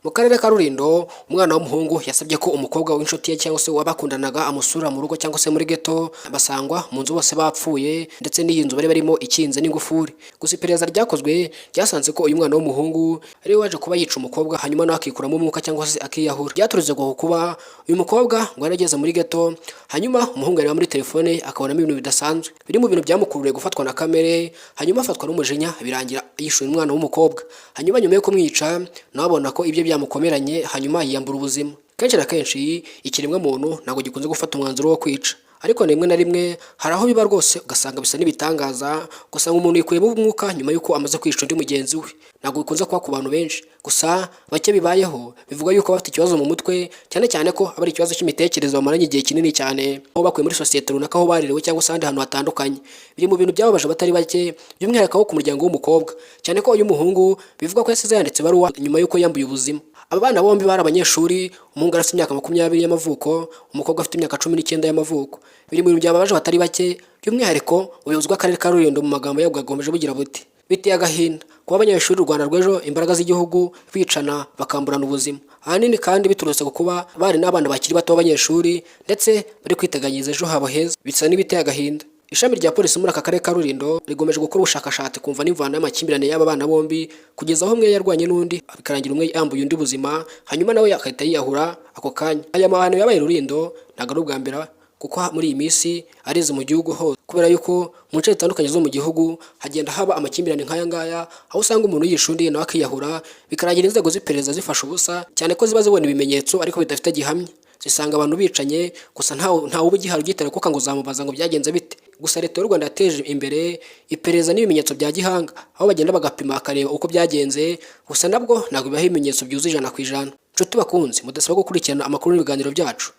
Mu karere ka Rulindo umwana w'umuhungu yasabye ko umukobwa w'inshuti ye cyangwa se wabakundanaga amusura mu rugo cyangwa se muri ghetto, basangwa mu nzu bose bapfuye ndetse n'iyi nzu bari barimo ikinze n'ingufuri. Gusa iperereza ryakozwe ryasanze ko uyu mwana w'umuhungu ari we waje kuba yica umukobwa hanyuma nawe akikuramo umwuka cyangwa se akiyahura. Byaturutse ku kuba uyu mukobwa ngo yarageze muri ghetto hanyuma umuhungu yari muri telefone akabonamo ibintu bidasanzwe biri mu bintu byamukururiye gufatwa na kamere, hanyuma afatwa n'umujinya birangira yishuye umwana w'umukobwa. Hanyuma nyuma yo kumwica nawe abona ko ibyo byamukomeranye hanyuma yiyambura ubuzima. Kenshi na kenshi ikiremwa muntu ntabwo gikunze gufata umwanzuro wo kwica, ariko rimwe na rimwe hari aho biba rwose ugasanga bisa n'ibitangaza, ugasanga umuntu yikuyemo umwuka nyuma y'uko amaze kwica undi mugenzi we. Ntabwo bikunze kuba ku bantu benshi, gusa bake bibayeho bivuga yuko bafite ikibazo mu mutwe, cyane cyane ko aba ari ikibazo cy'imitekerereze bamaranye igihe kinini cyane, aho bakuye muri sosiyete runaka aho barerewe cyangwa se ahandi hantu hatandukanye. Biri mu bintu byababaje abatari bake, by'umwihariko ku muryango w'umukobwa, cyane ko uyu muhungu bivuga ko yasize yanditse ibaruwa nyuma y'uko yambuye ubuzima. Aba bana bombi bari abanyeshuri, umuhungu afite imyaka 20 y'amavuko, umukobwa afite imyaka 19 y'amavuko. Biri mu bintu byababaje abatari bake, by'umwihariko ubuyobozi bw'akarere ka Rulindo mu magambo yabwo bwagomeje bugira buti biteye agahinda kuba abanyeshuri u Rwanda rw'ejo imbaraga z'igihugu bicana bakamburana ubuzima, ahanini kandi biturutse ku kuba bari n'abana bakiri bato b'abanyeshuri ndetse bari kwiteganyiriza ejo habo heza. Bisa n'ibiteye agahinda. Ishami rya polisi muri aka karere ka Rulindo rigomeje gukora ubushakashatsi kumva n'imvano y'amakimbirane y'aba bana bombi, kugeza aho umwe yarwanye n'undi bikarangira umwe yambuye undi buzima hanyuma nawe akahita yiyahura ako kanya. Aya mahano yabaye Rulindo ntabwo ari ubwa mbere, kuko muri iyi minsi arize mu gihugu hose, kubera yuko mu nce zitandukanye zo mu gihugu hagenda haba amakimbirane nk'aya ngaya, aho usanga umuntu yisha undi nawe akiyahura, bikarangira inzego z'iperereza zifasha ubusa, cyane ko ziba zibona ibimenyetso ariko bidafite gihamya. Zisanga abantu bicanye gusa ntawe uba ugihari ugitera kuko ngo uzamubaza ngo byagenze bite. Gusa leta y'u Rwanda yateje imbere iperereza n'ibimenyetso bya gihanga, aho bagenda bagapima bakareba uko byagenze, gusa nabwo ntabwo bibaho ibimenyetso byuzuye 100%. Nshuti bakunzi, mudasaba gukurikirana amakuru n'ibiganiro byacu.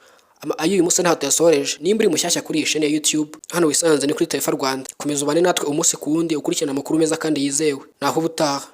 Ay'uyu munsi ntaho tuyasoreje. Nimba uri mushyashya kuri iyi chaîne ya YouTube, hano wisanze ni kuri Taifa Rwanda. Komeza ubane natwe umunsi ku wundi ukurikirana amakuru meza kandi yizewe. Naho ubutaha.